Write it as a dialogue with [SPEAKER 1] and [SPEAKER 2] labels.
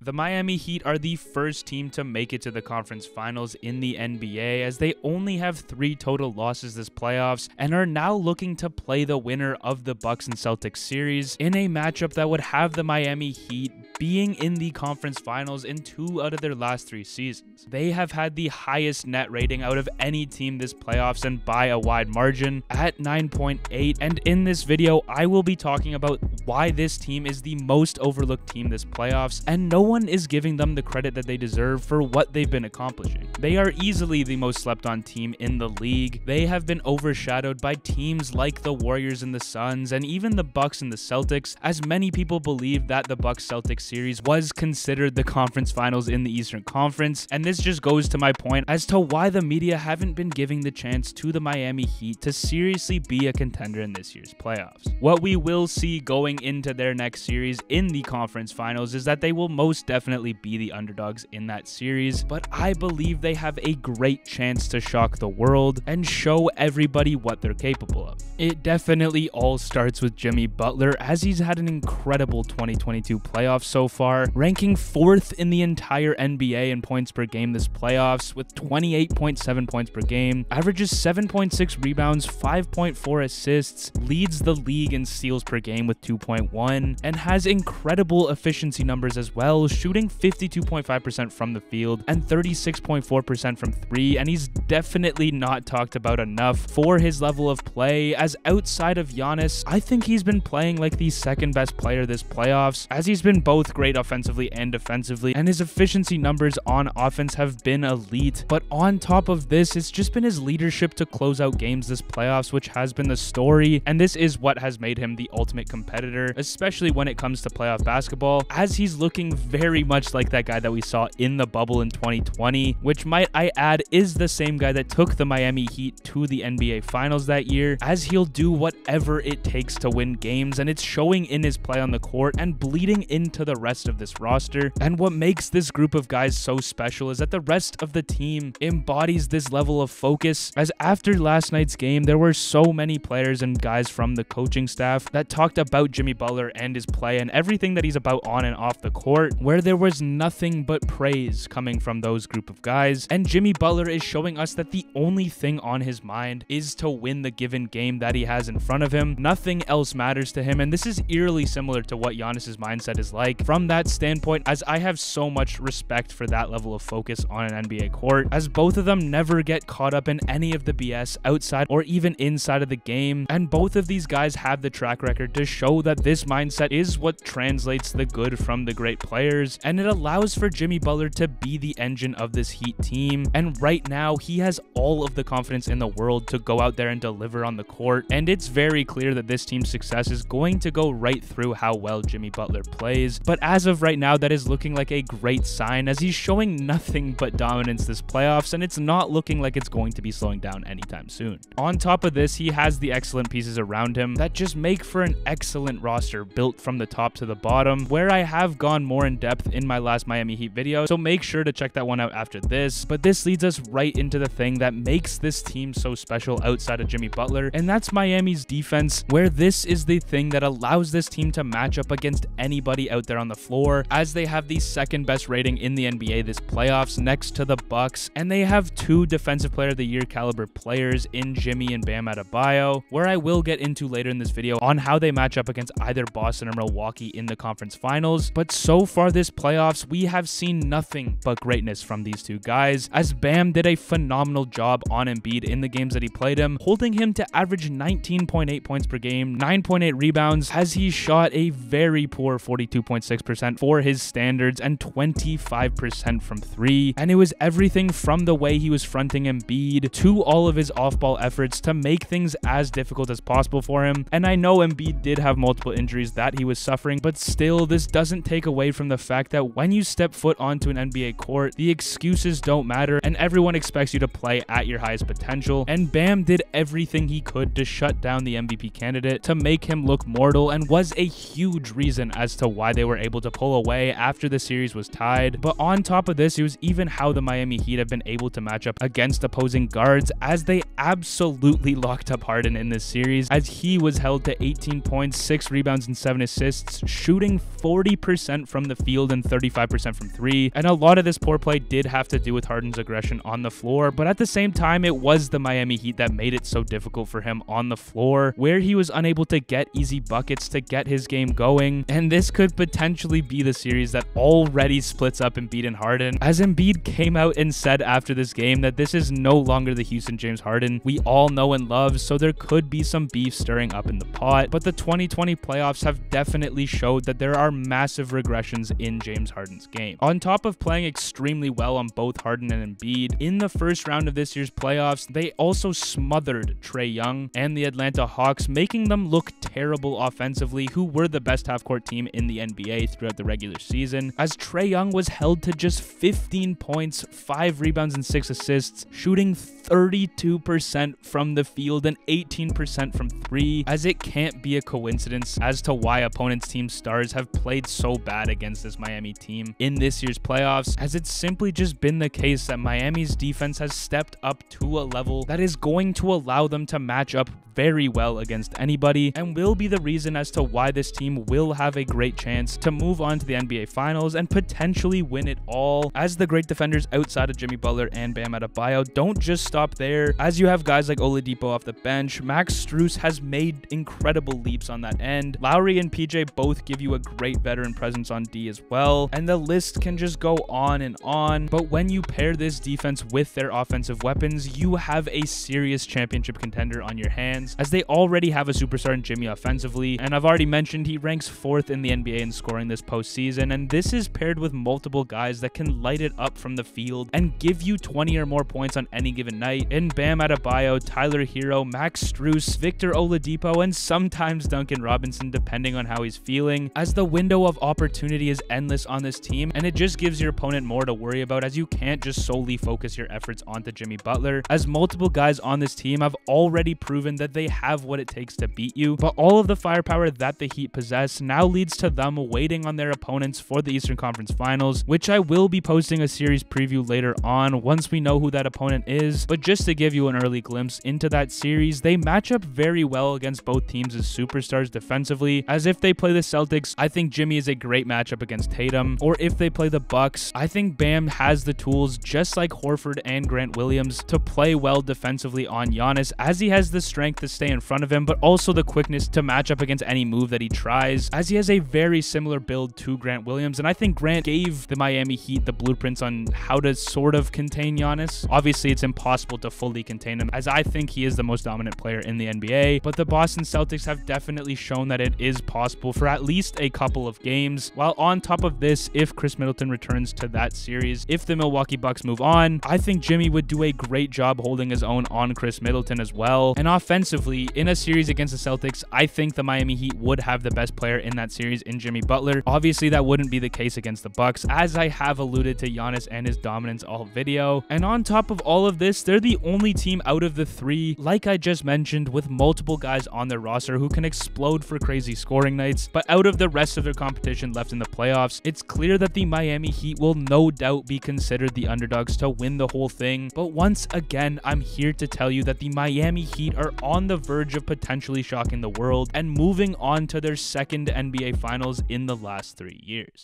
[SPEAKER 1] The Miami Heat are the first team to make it to the conference finals in the NBA, as they only have 3 total losses this playoffs and are now looking to play the winner of the Bucks and Celtics series in a matchup that would have the Miami Heat being in the conference finals in 2 out of their last 3 seasons. They have had the highest net rating out of any team this playoffs, and by a wide margin at 9.8. And in this video, I will be talking about why this team is the most overlooked team this playoffs, and no one is giving them the credit that they deserve for what they've been accomplishing. They are easily the most slept on team in the league. They have been overshadowed by teams like the Warriors and the Suns, and even the Bucks and the Celtics, as many people believe that the Bucks-Celtics series was considered the conference finals in the Eastern Conference. And this just goes to my point as to why the media haven't been giving the chance to the Miami Heat to seriously be a contender in this year's playoffs. What we will see going into their next series in the conference finals is that they will most definitely be the underdogs in that series, but I believe they have a great chance to shock the world and show everybody what they're capable of. It definitely all starts with Jimmy Butler, as he's had an incredible 2022 playoffs so far, ranking 4th in the entire NBA in points per game this playoffs with 28.7 points per game, averages 7.6 rebounds, 5.4 assists, leads the league in steals per game with 2.1, and has incredible efficiency numbers as well, shooting 52.5% from the field and 36.4% from 3, and he's definitely not talked about enough for his level of play, as outside of Giannis, I think he's been playing like the second best player this playoffs, as he's been both great offensively and defensively, and his efficiency numbers on offense have been elite. But on top of this, it's just been his leadership to close out games this playoffs, which has been the story, and this is what has made him the ultimate competitor, especially when it comes to playoff basketball, as he's looking very much like that guy that we saw in the bubble in 2020, which, might I add, is the same guy that took the Miami Heat to the NBA Finals that year, as he'll do whatever it takes to win games, and it's showing in his play on the court and bleeding into the rest of this roster. And what makes this group of guys so special is that the rest of the team embodies this level of focus, as after last night's game, there were so many players and guys from the coaching staff that talked about Jimmy Butler and his play and everything that he's about on and off the court, where there was nothing but praise coming from those group of guys. And Jimmy Butler is showing us that the only thing on his mind is to win the given game that he has in front of him. Nothing else matters to him, and this is eerily similar to what Giannis's mindset is like from that standpoint, as I have so much respect for that level of focus on an NBA court, as both of them never get caught up in any of the BS outside or even inside of the game, and both of these guys have the track record to show that this mindset is what translates the good from the great players, and it allows for Jimmy Butler to be the engine of this Heat team. And right now, he has all of the confidence in the world to go out there and deliver on the court, and it's very clear that this team's success is going to go right through how well Jimmy Butler plays. But as of right now, that is looking like a great sign, as he's showing nothing but dominance this playoffs, and it's not looking like it's going to be slowing down anytime soon. On top of this, he has the excellent pieces around him that just make for an excellent roster built from the top to the bottom, where I have gone more in depth in my last Miami Heat video, so make sure to check that one out after this. But this leads us right into the thing that makes this team so special outside of Jimmy Butler, and that's Miami's defense, where this is the thing that allows this team to match up against anybody out there on the floor, as they have the second best rating in the NBA this playoffs next to the Bucks, and they have 2 Defensive Player of the Year caliber players in Jimmy and Bam Adebayo, where I will get into later in this video on how they match up against either Boston or Milwaukee in the conference finals. But so far this playoffs, we have seen nothing but greatness from these 2 guys, as Bam did a phenomenal job on Embiid in the games that he played him, holding him to average 19.8 points per game, 9.8 rebounds, as he shot a very poor 42.6% for his standards and 25% from 3. And it was everything from the way he was fronting Embiid to all of his off-ball efforts to make things as difficult as possible for him. And I know Embiid did have multiple injuries that he was suffering, but still, this doesn't take away from the fact that when you step foot onto an NBA court, the excuses don't matter, and everyone expects you to play at your highest potential. And Bam did everything he could to shut down the MVP candidate, to make him look mortal, and was a huge reason as to why they were able to pull away after the series was tied. But on top of this, it was even how the Miami Heat have been able to match up against opposing guards, as they absolutely locked up Harden in this series, as he was held to 18 points, 6 rebounds, and 7 assists, shooting 40% from the field field and 35% from 3, and a lot of this poor play did have to do with Harden's aggression on the floor, but at the same time, it was the Miami Heat that made it so difficult for him on the floor, where he was unable to get easy buckets to get his game going, and this could potentially be the series that already splits up Embiid and Harden, as Embiid came out and said after this game that this is no longer the Houston James Harden we all know and love, so there could be some beef stirring up in the pot, but the 2020 playoffs have definitely showed that there are massive regressions in James Harden's game. On top of playing extremely well on both Harden and Embiid, in the first round of this year's playoffs, they also smothered Trae Young and the Atlanta Hawks, making them look terrible offensively, who were the best half-court team in the NBA throughout the regular season, as Trae Young was held to just 15 points, 5 rebounds, and 6 assists, shooting 32% from the field and 18% from 3, as it can't be a coincidence as to why opponents' team stars have played so bad against this Miami team in this year's playoffs, as it's simply just been the case that Miami's defense has stepped up to a level that is going to allow them to match up very well against anybody, and will be the reason as to why this team will have a great chance to move on to the NBA Finals and potentially win it all, as the great defenders outside of Jimmy Butler and Bam Adebayo don't just stop there, as you have guys like Oladipo off the bench. Max Strus has made incredible leaps on that end. Lowry and PJ both give you a great veteran presence on D as well, and the list can just go on and on, but when you pair this defense with their offensive weapons, you have a serious championship contender on your hands, as they already have a superstar in Jimmy offensively, and I've already mentioned he ranks 4th in the NBA in scoring this postseason, and this is paired with multiple guys that can light it up from the field and give you 20 or more points on any given night in Bam Adebayo, Tyler Hero, Max Strus, Victor Oladipo, and sometimes Duncan Robinson, depending on how he's feeling, as the window of opportunity is endless on this team, and it just gives your opponent more to worry about, as you can't just solely focus your efforts onto Jimmy Butler, as multiple guys on this team have already proven that they have what it takes to beat you, but all of the firepower that the Heat possess now leads to them waiting on their opponents for the Eastern Conference Finals, which I will be posting a series preview later on once we know who that opponent is, but just to give you an early glimpse into that series, they match up very well against both teams as superstars defensively, as if they play the Celtics, I think Jimmy is a great matchup against Tatum, or if they play the Bucks, I think Bam has the tools, just like Horford and Grant Williams, to play well defensively on Giannis, as he has the strength to stay in front of him, but also the quickness to match up against any move that he tries, as he has a very similar build to Grant Williams, and I think Grant gave the Miami Heat the blueprints on how to sort of contain Giannis. Obviously, it's impossible to fully contain him, as I think he is the most dominant player in the NBA, but the Boston Celtics have definitely shown that it is possible for at least a couple of games, while on top of this, if Chris Middleton returns to that series, if the Milwaukee Bucks move on, I think Jimmy would do a great job holding his own on Chris Middleton as well, and offensively, in a series against the Celtics, I think the Miami Heat would have the best player in that series in Jimmy Butler. Obviously, that wouldn't be the case against the Bucks, as I have alluded to Giannis and his dominance all video, and on top of all of this, they're the only team out of the 3, like I just mentioned, with multiple guys on their roster who can explode for crazy scoring nights, but out of the rest of their competition left in the playoffs, it's clear that the Miami Heat will no doubt be considered the underdogs to win the whole thing, but once again, I'm here to tell you that the Miami Heat are on the verge of potentially shocking the world and moving on to their second NBA Finals in the last 3 years.